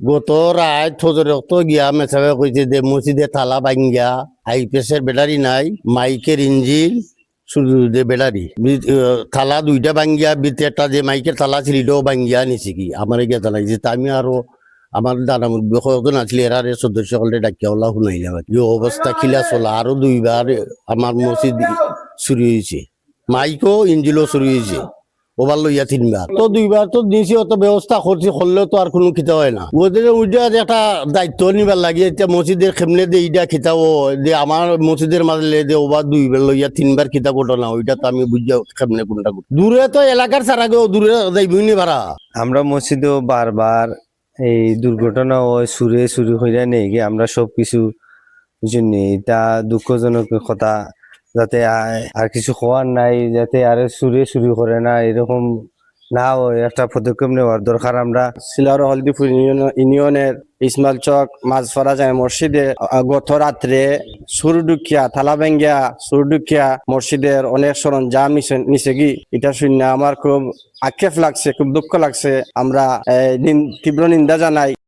গত রাত ফজরত গিয়া মেসাবে কইছে যে মসজিদে তালা ভাঙ্গিয়া আইপিএসের ব্যাটারি নাই, মাইকের ইঞ্জিন শুধু যে ব্যাটারি তালা দুইটা ভাঙ্গিয়া ভিতরটা যে মাইকের তালা ছিল এটাও ভাঙ্গিয়া নিছে কি আমার গিয়া তালাইছে। তা আমি আরো আমার দাদা মুরব্বী কয়েকজন আসলে এরারে সদস্য সকলে ডাকিয়া ওলা শুনাইলাম যে অবস্থা খিলা চলা। আরো দুইবার আমার মসজিদ চুরি হয়েছে, মাইকও ইঞ্জিলও চুরি হয়েছে, ওবার লইয়া তিনবার তো দুইবার তো দিয়েছি, অত ব্যবস্থা করছি, করলেও তো আর কোনো খিতা হয় না। ওদের ওইটা একটা দায়িত্ব নিবার লাগে। এতিয়া মসজিদের খেমলে দিয়ে এইটা খিতাব যে আমার মসজিদের মাঝে যে ওবার দুইবার লইয়া তিনবার খিতা ঘটনা, ওইটা তো আমি বুঝিয়া খেমলে কোনটা দূরে তো এলাকার ছাড়া গেও দূরে যাইবই ভাড়া। আমরা মসজিদেও বারবার এই দুর্ঘটনা ও চুরি হইয়া নেই গিয়ে আমরা সবকিছু জন্য এটা দুঃখজনক কথা। যাতে আর কিছু হওয়ার নাই, যাতে আর চুরি করে না, এরকম না হয় একটা পদক্ষেপ নেওয়ার দরকার। আমরা সিলার হলদিপুর ইউনিয়নের ইসমাইল চক মাঝফরা যায় মসজিদে গত রাত্রে সুরডুকিয়া থালাবেঙ্গিয়া সুরডুকিয়া মসজিদের অনেক সরঞ্জাম নিচে গি। এটা শুনে আমার খুব আক্ষেপ লাগছে, খুব দুঃখ লাগছে। আমরা তীব্র নিন্দা জানাই।